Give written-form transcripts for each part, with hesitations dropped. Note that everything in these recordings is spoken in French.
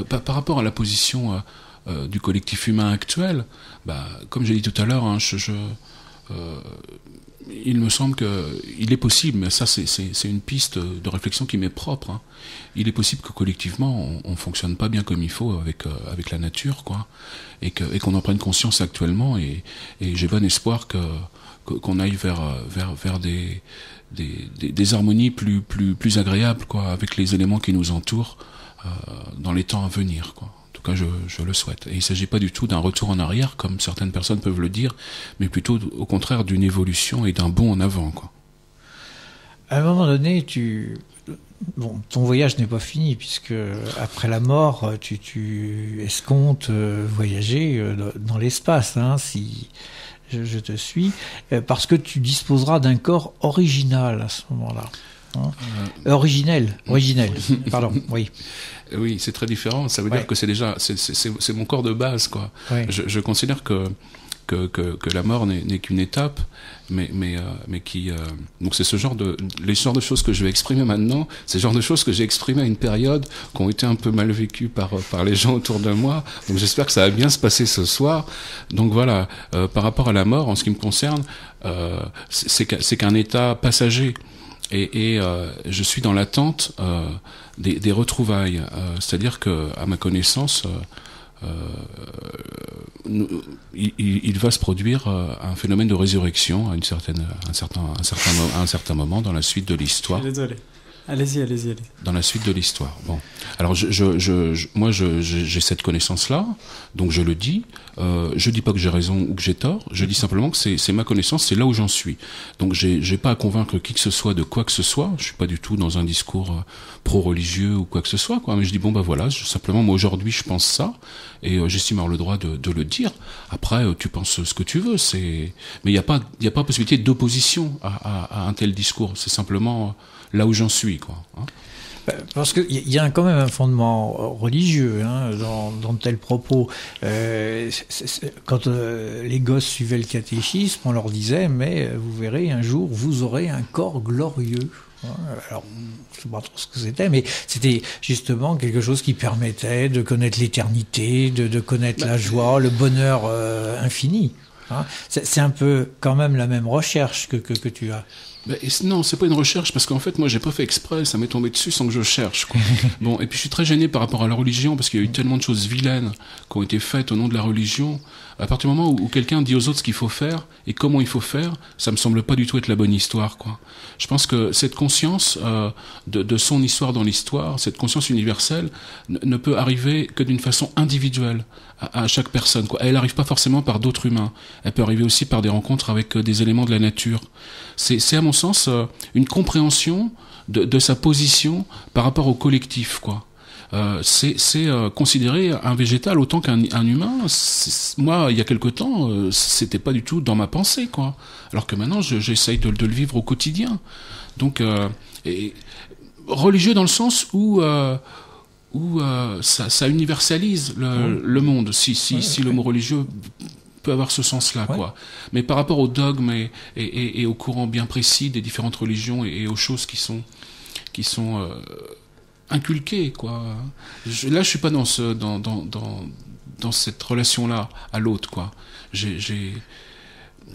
Par rapport à la position du collectif humain actuel, comme j'ai dit tout à l'heure, hein, il me semble qu'il est possible, mais ça c'est une piste de réflexion qui m'est propre, hein. Il est possible que collectivement on fonctionne pas bien comme il faut avec la nature, quoi, et qu'on en prenne conscience actuellement, et j'ai bon espoir qu'on aille vers des harmonies plus agréables, quoi, avec les éléments qui nous entourent dans les temps à venir, quoi. En tout cas, je le souhaite. Et il ne s'agit pas du tout d'un retour en arrière, comme certaines personnes peuvent le dire, mais plutôt, au contraire, d'une évolution et d'un bond en avant, quoi. À un moment donné, ton voyage n'est pas fini, puisque après la mort, tu escomptes voyager dans l'espace, hein, si je te suis, parce que tu disposeras d'un corps original à ce moment-là. Hein. Originel, pardon, oui. Oui, c'est très différent. Ça veut dire que c'est mon corps de base, quoi. Ouais. Je considère que la mort n'est qu'une étape, mais qui donc c'est les genres de choses que je vais exprimer maintenant, c'est le genre de choses que j'ai exprimées à une période qui ont été un peu mal vécues par les gens autour de moi. Donc j'espère que ça va bien se passer ce soir. Donc voilà, par rapport à la mort, en ce qui me concerne, c'est qu'un état passager. Et je suis dans l'attente des retrouvailles. C'est-à-dire que, à ma connaissance, il va se produire un phénomène de résurrection à un certain moment dans la suite de l'histoire. Désolé. Allez-y. Dans la suite de l'histoire. Bon. Alors, moi, j'ai cette connaissance-là, donc je le dis. Je dis pas que j'ai raison ou que j'ai tort. Je dis simplement que c'est ma connaissance, c'est là où j'en suis. Donc, j'ai pas à convaincre qui que ce soit de quoi que ce soit. Je suis pas du tout dans un discours pro-religieux ou quoi que ce soit, quoi. Mais je dis voilà, simplement, moi aujourd'hui, je pense ça, et j'estime avoir le droit de le dire. Après, tu penses ce que tu veux. Mais il y a pas possibilité d'opposition à un tel discours. C'est simplement là où j'en suis, quoi. Hein. Parce qu'il y a quand même un fondement religieux, hein, dans tel propos. Quand les gosses suivaient le catéchisme, on leur disait, mais vous verrez, un jour, vous aurez un corps glorieux. Alors, je ne sais pas trop ce que c'était, mais c'était justement quelque chose qui permettait de connaître l'éternité, de connaître la joie, le bonheur infini. Hein. C'est un peu quand même la même recherche que tu as. Non, c'est pas une recherche, parce qu'en fait, moi, j'ai pas fait exprès, ça m'est tombé dessus sans que je cherche, quoi. Bon, et puis je suis très gêné par rapport à la religion, parce qu'il y a eu tellement de choses vilaines qui ont été faites au nom de la religion. À partir du moment où quelqu'un dit aux autres ce qu'il faut faire et comment il faut faire, ça me semble pas du tout être la bonne histoire, quoi. Je pense que cette conscience de son histoire dans l'histoire, cette conscience universelle, ne peut arriver que d'une façon individuelle à chaque personne, quoi. Elle arrive pas forcément par d'autres humains. Elle peut arriver aussi par des rencontres avec des éléments de la nature. C'est à mon sens une compréhension de sa position par rapport au collectif, quoi. C'est considérer un végétal autant qu'un humain. Moi, il y a quelque temps, c'était pas du tout dans ma pensée, quoi. Alors que maintenant, j'essaye de le vivre au quotidien. Donc, religieux dans le sens où ça universalise le monde. Si le mot religieux peut avoir ce sens-là, quoi. Mais par rapport aux dogmes et aux courants bien précis des différentes religions et aux choses qui sont inculquées, quoi. Là, je suis pas dans cette relation-là à l'autre, quoi.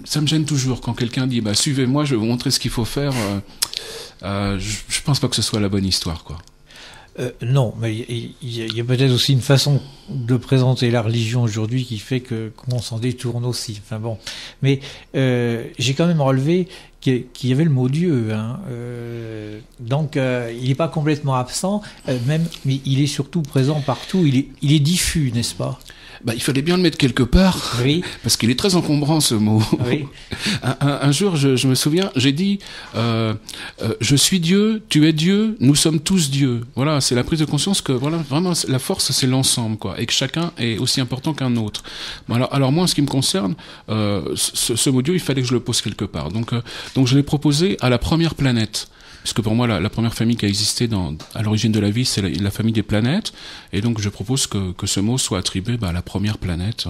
Ça me gêne toujours quand quelqu'un dit suivez-moi, je vais vous montrer ce qu'il faut faire. Je pense pas que ce soit la bonne histoire, quoi. Non, mais il y a peut-être aussi une façon de présenter la religion aujourd'hui qui fait qu'on s'en détourne aussi. Enfin bon, mais j'ai quand même relevé qu'il y avait le mot Dieu, hein. Donc il n'est pas complètement absent, mais il est surtout présent partout. Il est diffus, n'est-ce pas? Il fallait bien le mettre quelque part, oui. Parce qu'il est très encombrant, ce mot. Oui. Un jour, je me souviens, j'ai dit je suis Dieu, tu es Dieu, nous sommes tous Dieu. Voilà, c'est la prise de conscience que vraiment la force, c'est l'ensemble, quoi, et que chacun est aussi important qu'un autre. Alors moi, en ce qui me concerne, ce mot Dieu, il fallait que je le pose quelque part. Donc je l'ai proposé à la première planète. Puisque pour moi, la première famille qui a existé à l'origine de la vie, c'est la famille des planètes. Et donc, je propose que ce mot soit attribué à la première planète,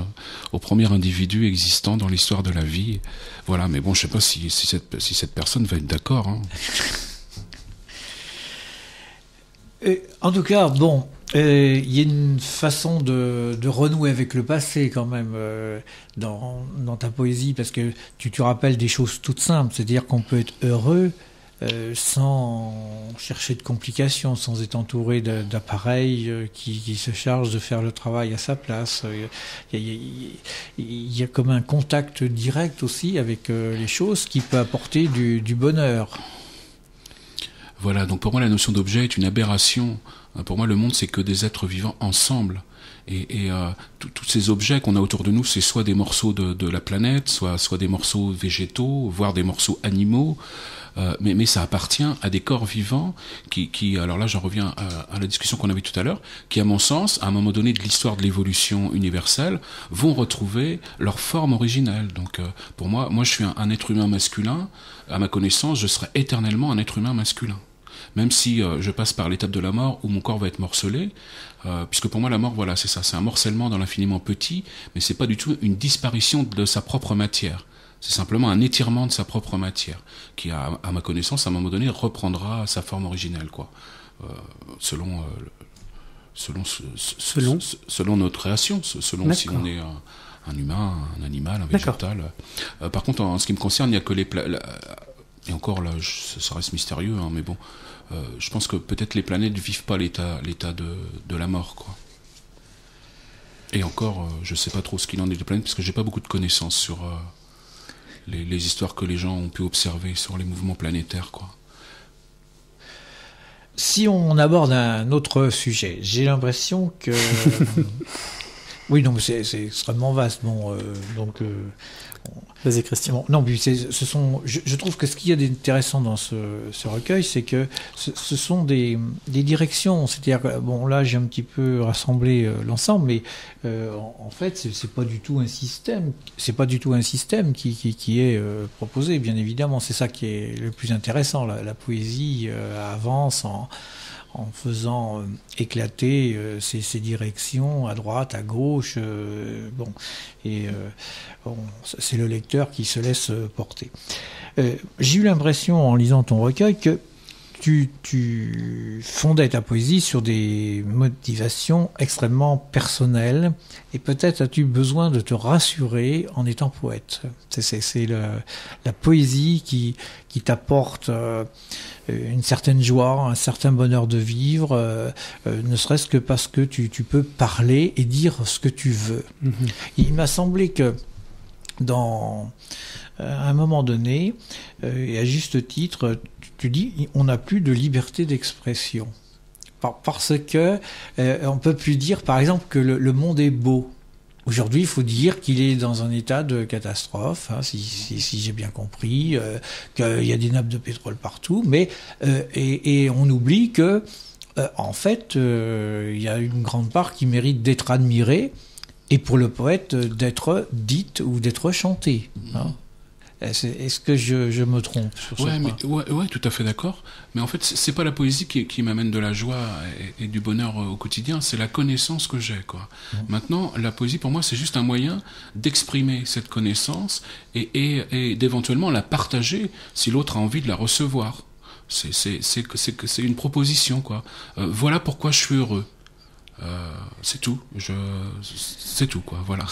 au premier individu existant dans l'histoire de la vie. Voilà, mais bon, je sais pas si cette personne va être d'accord. Hein. En tout cas, bon, Il y a une façon de renouer avec le passé quand même dans ta poésie, parce que tu rappelles des choses toutes simples, c'est-à-dire qu'on peut être heureux sans chercher de complications, sans être entouré d'appareils qui se chargent de faire le travail à sa place. Il y a comme un contact direct aussi avec les choses qui peut apporter du bonheur. Voilà, donc pour moi la notion d'objet est une aberration. Pour moi le monde c'est que des êtres vivants ensemble. Et tous ces objets qu'on a autour de nous, c'est soit des morceaux de la planète, soit des morceaux végétaux, voire des morceaux animaux. Mais ça appartient à des corps vivants qui alors là j'en reviens à la discussion qu'on avait tout à l'heure, qui à mon sens, à un moment donné de l'histoire de l'évolution universelle, vont retrouver leur forme originelle. Donc pour moi je suis un être humain masculin, à ma connaissance je serai éternellement un être humain masculin. Même si je passe par l'étape de la mort où mon corps va être morcelé, puisque pour moi la mort, voilà, c'est ça, c'est un morcellement dans l'infiniment petit, mais c'est pas du tout une disparition de sa propre matière. C'est simplement un étirement de sa propre matière, qui, à ma connaissance, à un moment donné, reprendra sa forme originelle, quoi. Selon notre création, selon si on est un humain, un animal, un végétal. Par contre, en ce qui me concerne, il n'y a que et encore là, ça reste mystérieux, hein, mais bon, je pense que peut-être les planètes ne vivent pas l'état de la mort, quoi. Et encore, je sais pas trop ce qu'il en est des planètes, parce que j'ai pas beaucoup de connaissances sur les histoires que les gens ont pu observer sur les mouvements planétaires, quoi. Si on aborde un autre sujet, j'ai l'impression que... Oui, donc c'est extrêmement vaste. Bon, vas-y, Christian. Non, puis je trouve que ce qu'il y a d'intéressant dans ce recueil, c'est que ce sont des directions. C'est-à-dire que, bon, là, j'ai un petit peu rassemblé l'ensemble, mais en fait, c'est pas du tout un système. C'est pas du tout un système qui est proposé, bien évidemment. C'est ça qui est le plus intéressant. La poésie avance en faisant éclater ces directions à droite, à gauche, c'est le lecteur qui se laisse porter. J'ai eu l'impression, en lisant ton recueil, que tu fondais ta poésie sur des motivations extrêmement personnelles, et peut-être as-tu besoin de te rassurer en étant poète. C'est la poésie qui t'apporte une certaine joie, un certain bonheur de vivre, ne serait-ce que parce que tu peux parler et dire ce que tu veux. Mm-hmm. Il m'a semblé que à un moment donné, et à juste titre, tu dis on n'a plus de liberté d'expression. Parce que on peut plus dire, par exemple, que le monde est beau. Aujourd'hui, il faut dire qu'il est dans un état de catastrophe, hein, si j'ai bien compris, qu'il y a des nappes de pétrole partout, mais et on oublie que en fait, il y a une grande part qui mérite d'être admirée, et pour le poète d'être dite ou d'être chantée. Hein. Est-ce que je me trompe sur ça? Ouais, tout à fait d'accord. Mais en fait, c'est pas la poésie qui m'amène de la joie et du bonheur au quotidien, c'est la connaissance que j'ai, quoi. Maintenant, la poésie, pour moi, c'est juste un moyen d'exprimer cette connaissance et d'éventuellement la partager si l'autre a envie de la recevoir. C'est une proposition, quoi. Voilà pourquoi je suis heureux. C'est tout. C'est tout, quoi. Voilà.